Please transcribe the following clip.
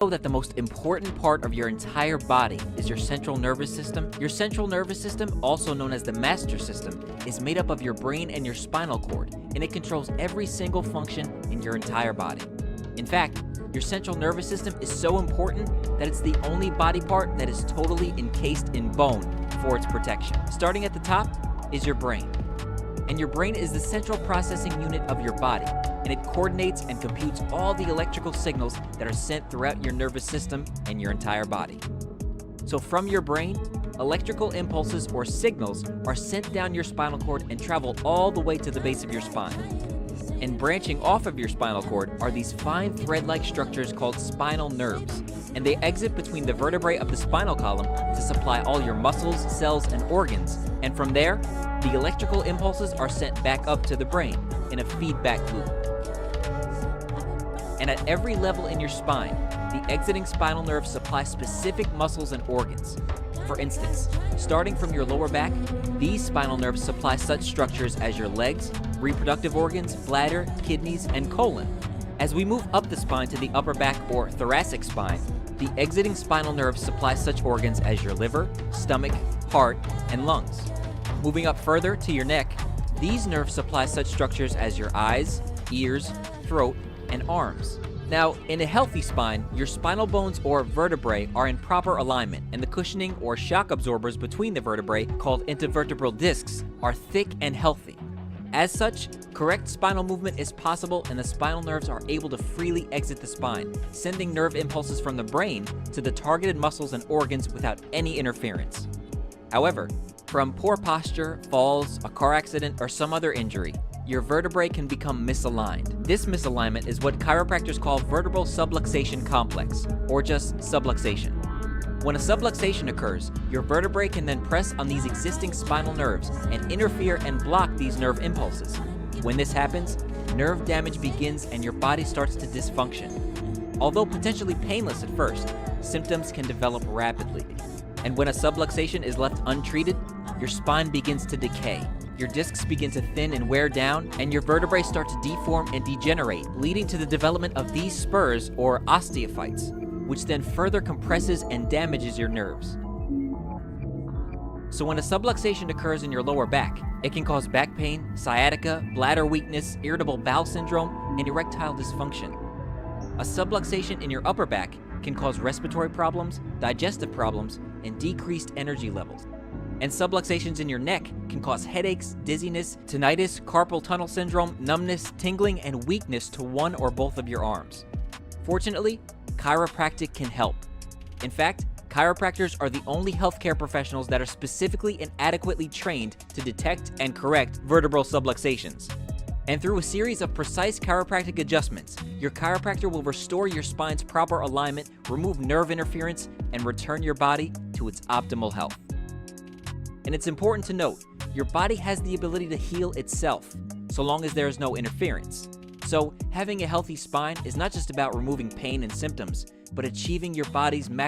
Know that the most important part of your entire body is your central nervous system. Your central nervous system, also known as the master system, is made up of your brain and your spinal cord, and it controls every single function in your entire body. In fact, your central nervous system is so important that it's the only body part that is totally encased in bone for its protection. Starting at the top is your brain. And your brain is the central processing unit of your body, and it coordinates and computes all the electrical signals that are sent throughout your nervous system and your entire body. So from your brain, electrical impulses or signals are sent down your spinal cord and travel all the way to the base of your spine. And branching off of your spinal cord are these fine thread-like structures called spinal nerves, and they exit between the vertebrae of the spinal column to supply all your muscles, cells, and organs. And from there, the electrical impulses are sent back up to the brain in a feedback loop. And at every level in your spine, the exiting spinal nerves supply specific muscles and organs. For instance, starting from your lower back, these spinal nerves supply such structures as your legs, reproductive organs, bladder, kidneys, and colon. As we move up the spine to the upper back or thoracic spine, the exiting spinal nerves supply such organs as your liver, stomach, heart, and lungs. Moving up further to your neck, these nerves supply such structures as your eyes, ears, throat, and arms. Now, in a healthy spine, your spinal bones or vertebrae are in proper alignment, and the cushioning or shock absorbers between the vertebrae, called intervertebral discs, are thick and healthy. As such, correct spinal movement is possible, and the spinal nerves are able to freely exit the spine, sending nerve impulses from the brain to the targeted muscles and organs without any interference. However, from poor posture, falls, a car accident, or some other injury, your vertebrae can become misaligned. This misalignment is what chiropractors call vertebral subluxation complex, or just subluxation. When a subluxation occurs, your vertebrae can then press on these existing spinal nerves and interfere and block these nerve impulses. When this happens, nerve damage begins and your body starts to dysfunction. Although potentially painless at first, symptoms can develop rapidly. And when a subluxation is left untreated, your spine begins to decay. Your discs begin to thin and wear down, and your vertebrae start to deform and degenerate, leading to the development of these spurs or osteophytes, which then further compresses and damages your nerves. So when a subluxation occurs in your lower back, it can cause back pain, sciatica, bladder weakness, irritable bowel syndrome, and erectile dysfunction. A subluxation in your upper back can cause respiratory problems, digestive problems, and decreased energy levels. And subluxations in your neck can cause headaches, dizziness, tinnitus, carpal tunnel syndrome, numbness, tingling, and weakness to one or both of your arms. Fortunately, chiropractic can help. In fact, chiropractors are the only healthcare professionals that are specifically and adequately trained to detect and correct vertebral subluxations. And through a series of precise chiropractic adjustments, your chiropractor will restore your spine's proper alignment, remove nerve interference, and return your body to its optimal health. And it's important to note, your body has the ability to heal itself, so long as there is no interference. So, having a healthy spine is not just about removing pain and symptoms, but achieving your body's maximum